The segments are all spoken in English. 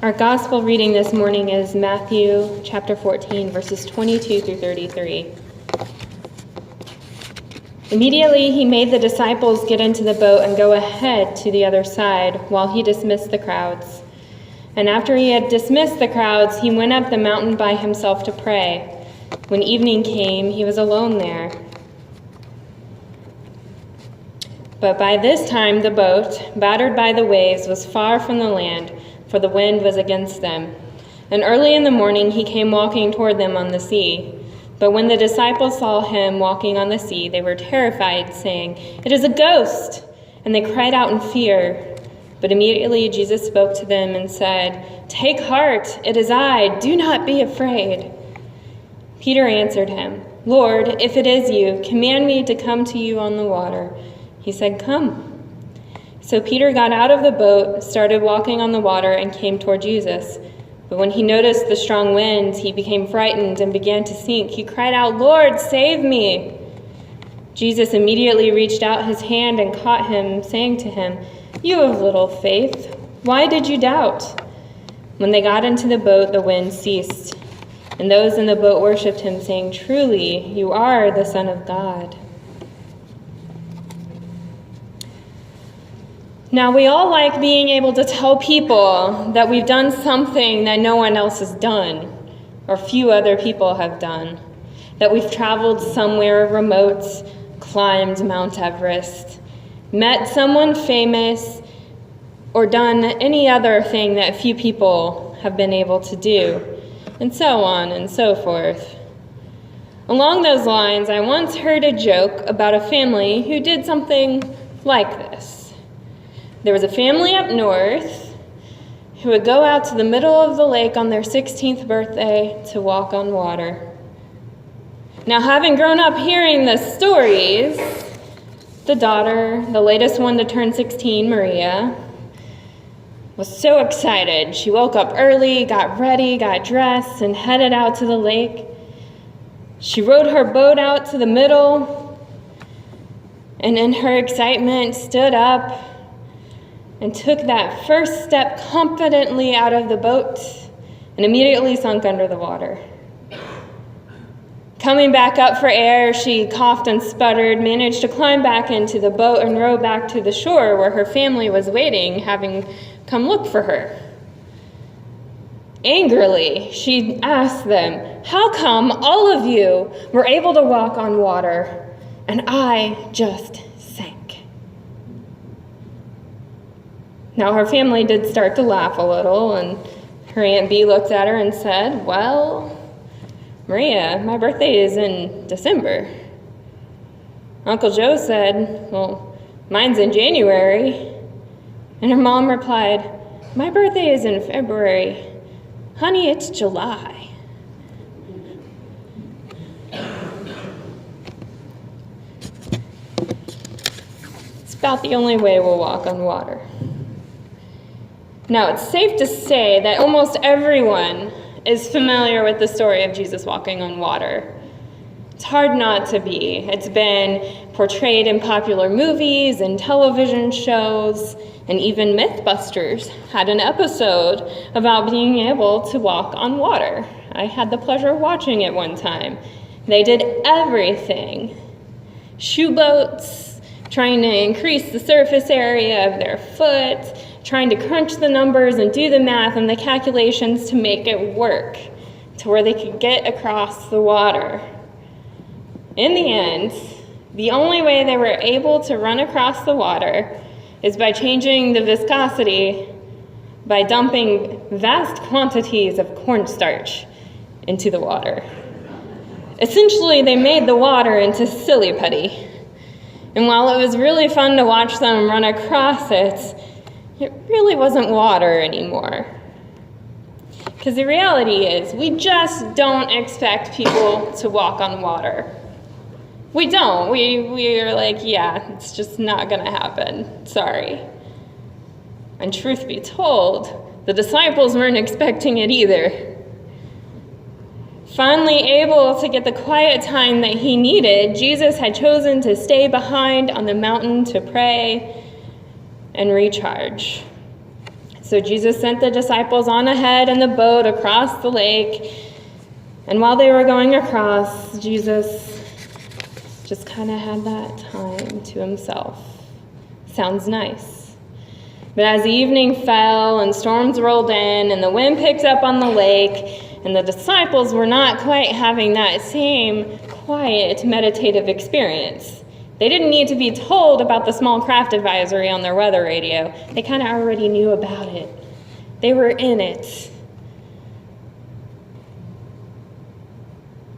Our gospel reading this morning is Matthew chapter 14, verses 22 through 33. Immediately he made the disciples get into the boat and go ahead to the other side while he dismissed the crowds. And after he had dismissed the crowds, he went up the mountain by himself to pray. When evening came, he was alone there. But by this time the boat, battered by the waves, was far from the land, for the wind was against them. And early in the morning he came walking toward them on the sea. But when the disciples saw him walking on the sea, they were terrified, saying, "It is a ghost!" And they cried out in fear. But immediately Jesus spoke to them and said, "Take heart, it is I, do not be afraid." Peter answered him, "Lord, if it is you, command me to come to you on the water." He said, "Come." So Peter got out of the boat, started walking on the water, and came toward Jesus. But when he noticed the strong winds, he became frightened and began to sink. He cried out, "Lord, save me!" Jesus immediately reached out his hand and caught him, saying to him, "You of little faith, why did you doubt?" When they got into the boat, the wind ceased, and those in the boat worshipped him, saying, "Truly, you are the Son of God." Now, we all like being able to tell people that we've done something that no one else has done, or few other people have done, that we've traveled somewhere remote, climbed Mount Everest, met someone famous, or done any other thing that few people have been able to do, and so on and so forth. Along those lines, I once heard a joke about a family who did something like this. There was a family up north who would go out to the middle of the lake on their 16th birthday to walk on water. Now, having grown up hearing the stories, the daughter, the latest one to turn 16, Maria, was so excited. She woke up early, got ready, got dressed, and headed out to the lake. She rowed her boat out to the middle, and in her excitement stood up and took that first step confidently out of the boat and immediately sunk under the water. Coming back up for air, she coughed and sputtered, managed to climb back into the boat and row back to the shore where her family was waiting, having come look for her. Angrily, she asked them, "How come all of you were able to walk on water and I just sank?" Now, her family did start to laugh a little, and her Aunt Bee looked at her and said, "Well, Maria, my birthday is in December." Uncle Joe said, "Well, mine's in January." And her mom replied, "My birthday is in February. Honey, it's July." It's about the only way we'll walk on water. Now, it's safe to say that almost everyone is familiar with the story of Jesus walking on water. It's hard not to be. It's been portrayed in popular movies and television shows, and even Mythbusters had an episode about being able to walk on water. I had the pleasure of watching it one time. They did everything. Shoe boats, trying to increase the surface area of their foot, trying to crunch the numbers and do the math and the calculations to make it work, to where they could get across the water. In the end, the only way they were able to run across the water is by changing the viscosity by dumping vast quantities of cornstarch into the water. Essentially, they made the water into silly putty. And while it was really fun to watch them run across it really wasn't water anymore. Because the reality is, we just don't expect people to walk on water. We don't. We are like, yeah, it's just not going to happen. Sorry. And truth be told, the disciples weren't expecting it either. Finally able to get the quiet time that he needed, Jesus had chosen to stay behind on the mountain to pray and recharge. So Jesus sent the disciples on ahead in the boat across the lake. And while they were going across, Jesus just kind of had that time to himself. Sounds nice. But as the evening fell and storms rolled in and the wind picked up on the lake, and the disciples were not quite having that same quiet, meditative experience. They didn't need to be told about the small craft advisory on their weather radio. They kind of already knew about it. They were in it.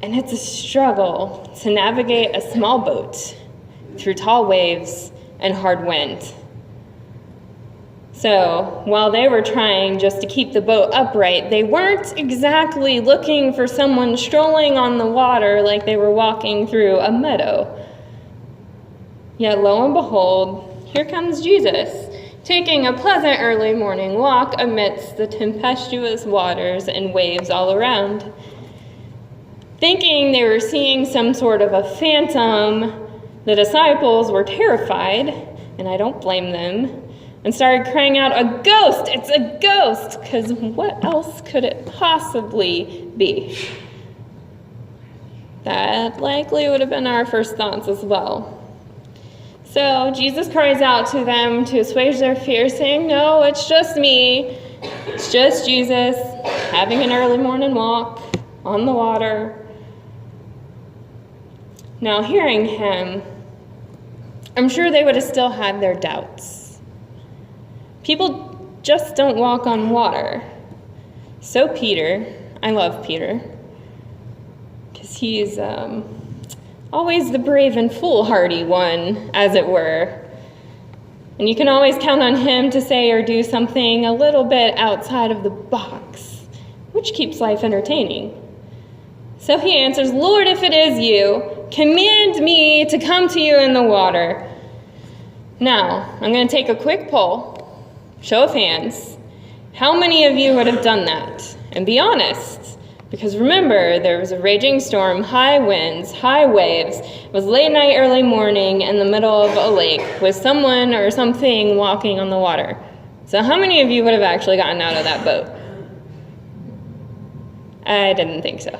And it's a struggle to navigate a small boat through tall waves and hard wind. So while they were trying just to keep the boat upright, they weren't exactly looking for someone strolling on the water like they were walking through a meadow. Yet lo and behold, here comes Jesus, taking a pleasant early morning walk amidst the tempestuous waters and waves all around. Thinking they were seeing some sort of a phantom, the disciples were terrified, and I don't blame them, and started crying out, "A ghost! It's a ghost!" Because what else could it possibly be? That likely would have been our first thoughts as well. So Jesus cries out to them to assuage their fear, saying, "No, it's just me. It's just Jesus having an early morning walk on the water." Now, hearing him, I'm sure they would have still had their doubts. People just don't walk on water. So Peter, I love Peter, because he's always the brave and foolhardy one, as it were. And you can always count on him to say or do something a little bit outside of the box, which keeps life entertaining. So he answers, "Lord, if it is you, command me to come to you in the water." Now, I'm going to take a quick poll. Show of hands. How many of you would have done that? And be honest, because remember, there was a raging storm, high winds, high waves. It was late night, early morning, in the middle of a lake with someone or something walking on the water. So how many of you would have actually gotten out of that boat? I didn't think so.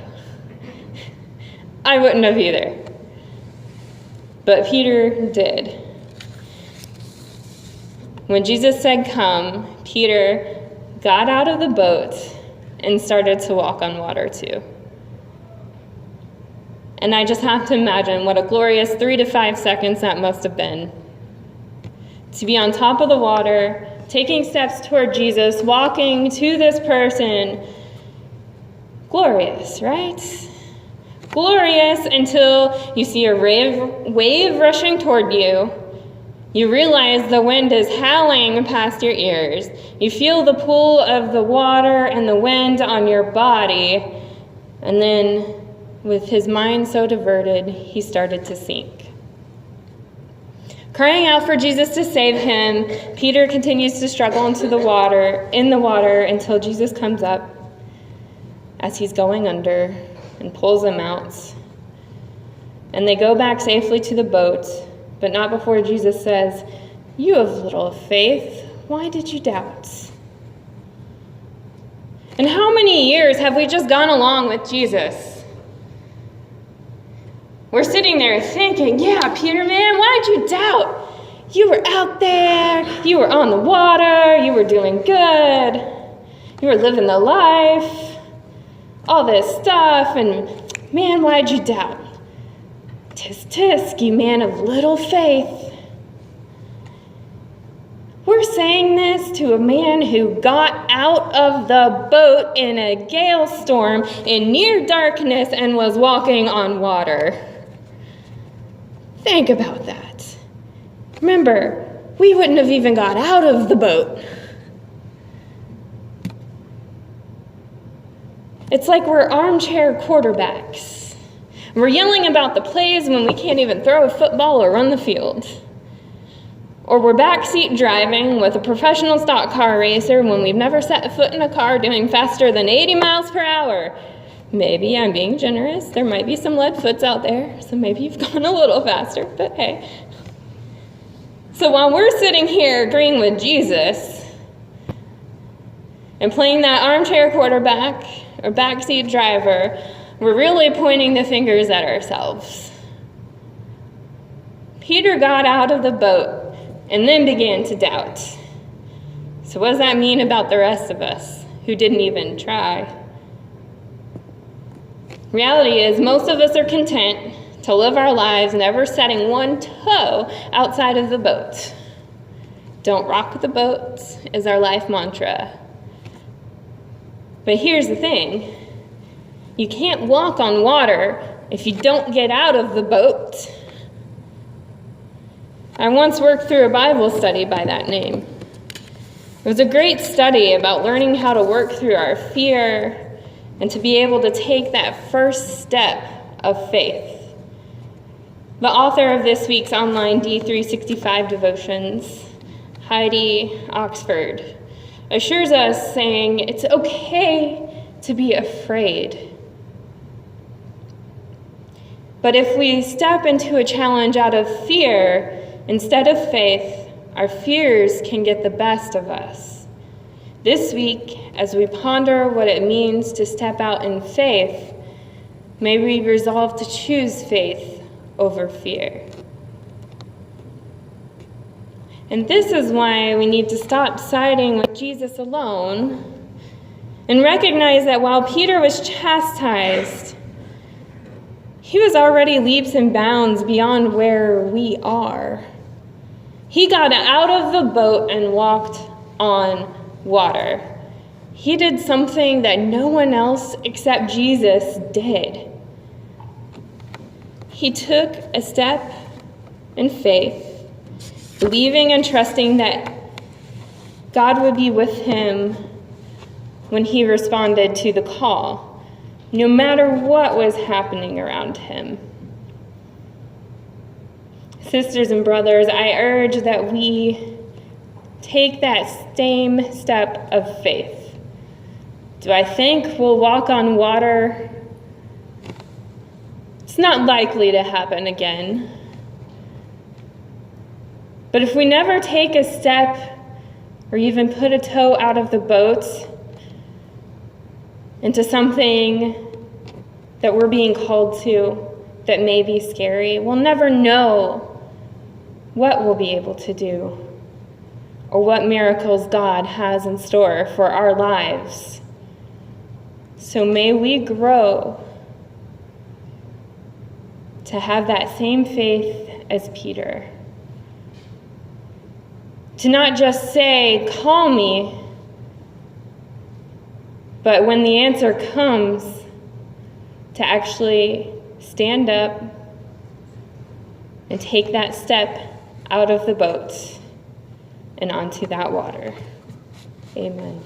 I wouldn't have either. But Peter did. When Jesus said, "Come," Peter got out of the boat and started to walk on water too. And I just have to imagine what a glorious 3 to 5 seconds that must have been. To be on top of the water, taking steps toward Jesus, walking to this person. Glorious, right? Glorious until you see a wave rushing toward you. You realize the wind is howling past your ears. You feel the pull of the water and the wind on your body. And then, with his mind so diverted, he started to sink. Crying out for Jesus to save him, Peter continues to struggle in the water until Jesus comes up as he's going under and pulls him out. And they go back safely to the boat, but not before Jesus says, "You have little faith. Why did you doubt?" And how many years have we just gone along with Jesus? We're sitting there thinking, "Yeah, Peter, man, why did you doubt? You were out there. You were on the water. You were doing good. You were living the life. All this stuff. And man, why did you doubt? Tisk, tisk, you man of little faith." We're saying this to a man who got out of the boat in a gale storm in near darkness and was walking on water. Think about that. Remember, we wouldn't have even got out of the boat. It's like we're armchair quarterbacks. We're yelling about the plays when we can't even throw a football or run the field. Or we're backseat driving with a professional stock car racer when we've never set a foot in a car doing faster than 80 miles per hour. Maybe I'm being generous. There might be some lead foots out there, so maybe you've gone a little faster, but hey. So while we're sitting here agreeing with Jesus, And playing that armchair quarterback or backseat driver, we're really pointing the fingers at ourselves. Peter got out of the boat and then began to doubt. So what does that mean about the rest of us who didn't even try? Reality is most of us are content to live our lives never setting one toe outside of the boat. Don't rock the boat is our life mantra. But here's the thing. You can't walk on water if you don't get out of the boat. I once worked through a Bible study by that name. It was a great study about learning how to work through our fear and to be able to take that first step of faith. The author of this week's online D365 devotions, Heidi Oxford, assures us saying it's okay to be afraid. But if we step into a challenge out of fear instead of faith, our fears can get the best of us. This week, as we ponder what it means to step out in faith, may we resolve to choose faith over fear. And this is why we need to stop siding with Jesus alone and recognize that while Peter was chastised, he was already leaps and bounds beyond where we are. He got out of the boat and walked on water. He did something that no one else except Jesus did. He took a step in faith, believing and trusting that God would be with him when he responded to the call, no matter what was happening around him. Sisters and brothers, I urge that we take that same step of faith. Do I think we'll walk on water? It's not likely to happen again. But if we never take a step or even put a toe out of the boat into something that we're being called to that may be scary, we'll never know what we'll be able to do or what miracles God has in store for our lives. So may we grow to have that same faith as Peter. To not just say, call me, but when the answer comes, to actually stand up and take that step out of the boat and onto that water. Amen.